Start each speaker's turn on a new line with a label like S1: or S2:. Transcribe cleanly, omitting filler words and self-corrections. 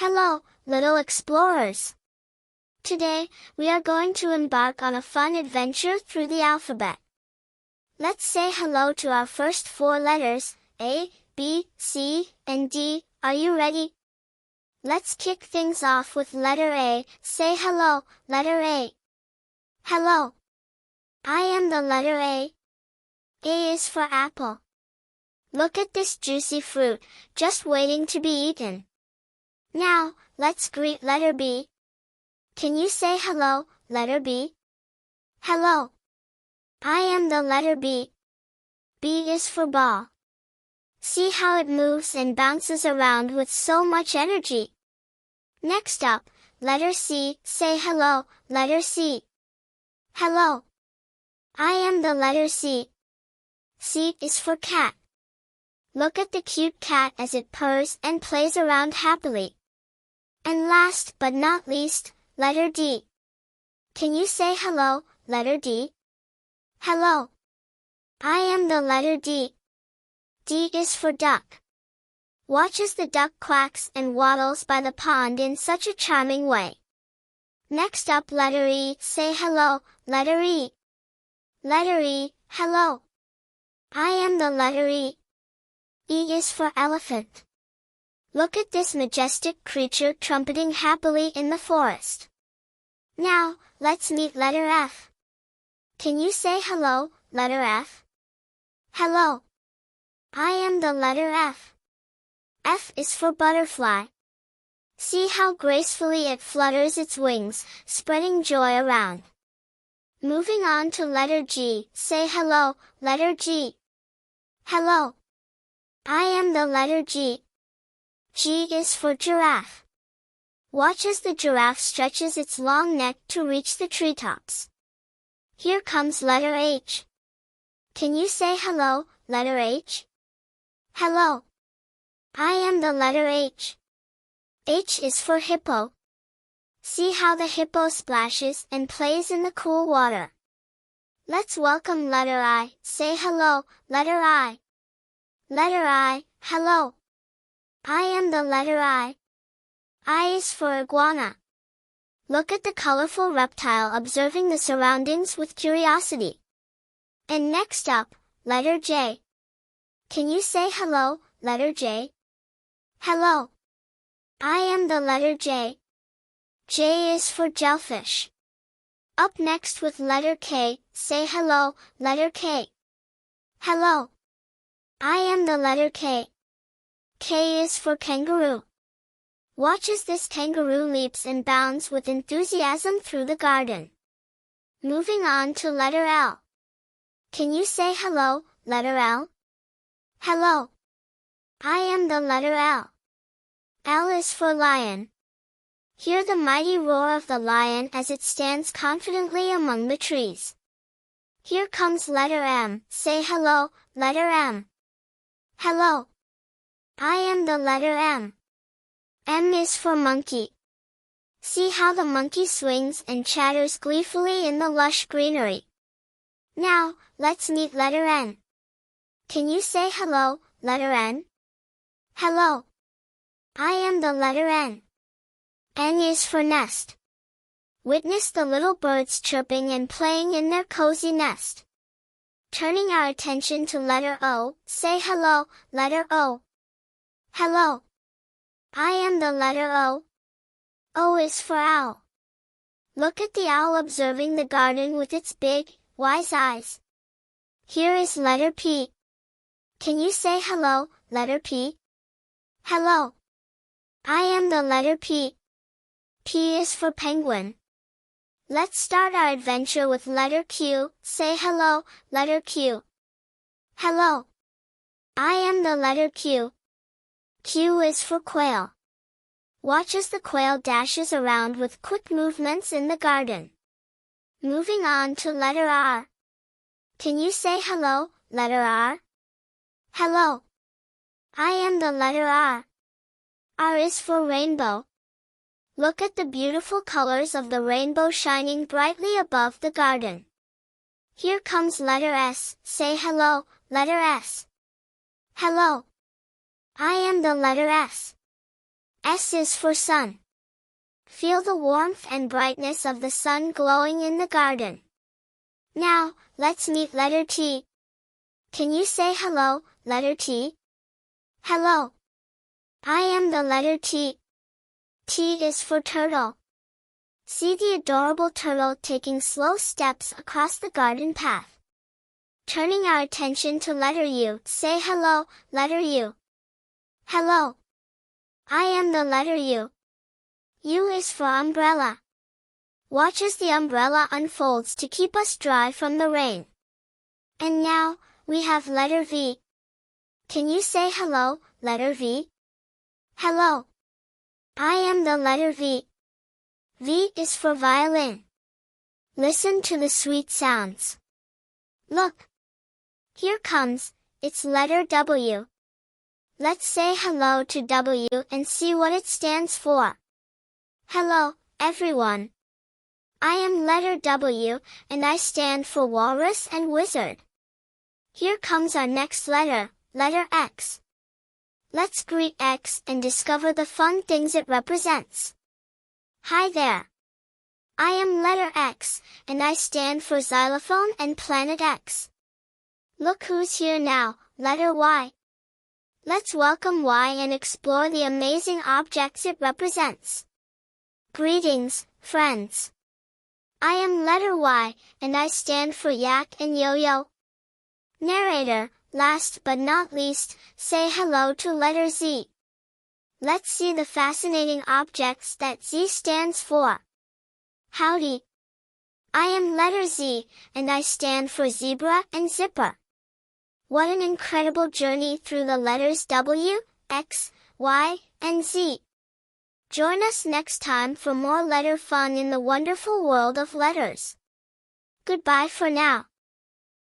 S1: Hello, little explorers! Today, we are going to embark on a fun adventure through the alphabet. Let's say hello to our first four letters, A, B, C, and D. Are you ready? Let's kick things off with letter A. Say hello, letter A. Hello. I am the letter A. A is for apple. Look at this juicy fruit, just waiting to be eaten. Now, let's greet letter B. Can you say hello, letter B? Hello. I am the letter B. B is for ball. See how it moves and bounces around with so much energy. Next up, letter C. Say hello, letter C. Hello. I am the letter C. C is for cat. Look at the cute cat as it purrs and plays around happily. And last but not least, letter D. Can you say hello, letter D? Hello. I am the letter D. D is for duck. Watch as the duck quacks and waddles by the pond in such a charming way. Next up, letter E. Say hello, letter E. Letter E, hello. I am the letter E. E is for elephant. Look at this majestic creature trumpeting happily in the forest. Now, let's meet letter F. Can you say hello, letter F? Hello. I am the letter F. F is for butterfly. See how gracefully it flutters its wings, spreading joy around. Moving on to letter G. Say hello, letter G. Hello. I am the letter G. G is for giraffe. Watch as the giraffe stretches its long neck to reach the treetops. Here comes letter H. Can you say hello, letter H? Hello. I am the letter H. H is for hippo. See how the hippo splashes and plays in the cool water. Let's welcome letter I. Say hello, letter I. Letter I, hello. I am the letter I. I is for iguana. Look at the colorful reptile observing the surroundings with curiosity. And next up, letter J. Can you say hello, letter J? Hello. I am the letter J. J is for jellyfish. Up next with letter K. Say hello, letter K. Hello. I am the letter K. K is for kangaroo. Watch as this kangaroo leaps and bounds with enthusiasm through the garden. Moving on to letter L. Can you say hello, letter L? Hello. I am the letter L. L is for lion. Hear the mighty roar of the lion as it stands confidently among the trees. Here comes letter M. Say hello, letter M. Hello. I am the letter M. M is for monkey. See how the monkey swings and chatters gleefully in the lush greenery. Now, let's meet letter N. Can you say hello, letter N? Hello. I am the letter N. N is for nest. Witness the little birds chirping and playing in their cozy nest. Turning our attention to letter O. Say hello, letter O. Hello. I am the letter O. O is for owl. Look at the owl observing the garden with its big, wise eyes. Here is letter P. Can you say hello, letter P? Hello. I am the letter P. P is for penguin. Let's start our adventure with letter Q. Say hello, letter Q. Hello. I am the letter Q. Q is for quail. Watch as the quail dashes around with quick movements in the garden. Moving on to letter R. Can you say hello, letter R? Hello. I am the letter R. R is for rainbow. Look at the beautiful colors of the rainbow shining brightly above the garden. Here comes letter S. Say hello, letter S. Hello. I am the letter S. S is for sun. Feel the warmth and brightness of the sun glowing in the garden. Now, let's meet letter T. Can you say hello, letter T? Hello. I am the letter T. T is for turtle. See the adorable turtle taking slow steps across the garden path. Turning our attention to letter U, say hello, letter U. Hello. I am the letter U. U is for umbrella. Watch as the umbrella unfolds to keep us dry from the rain. And now, we have letter V. Can you say hello, letter V? Hello. I am the letter V. V is for violin. Listen to the sweet sounds. Look. Here comes, its letter W. Let's say hello to W and see what it stands for. Hello, everyone. I am letter W, and I stand for walrus and wizard. Here comes our next letter, letter X. Let's greet X and discover the fun things it represents. Hi there. I am letter X, and I stand for xylophone and planet X. Look who's here now, letter Y. Let's welcome Y and explore the amazing objects it represents. Greetings, friends. I am letter Y, and I stand for yak and yo-yo. Narrator, last but not least, say hello to letter Z. Let's see the fascinating objects that Z stands for. Howdy. I am letter Z, and I stand for zebra and zipper. What an incredible journey through the letters W, X, Y, and Z. Join us next time for more letter fun in the wonderful world of letters. Goodbye for now.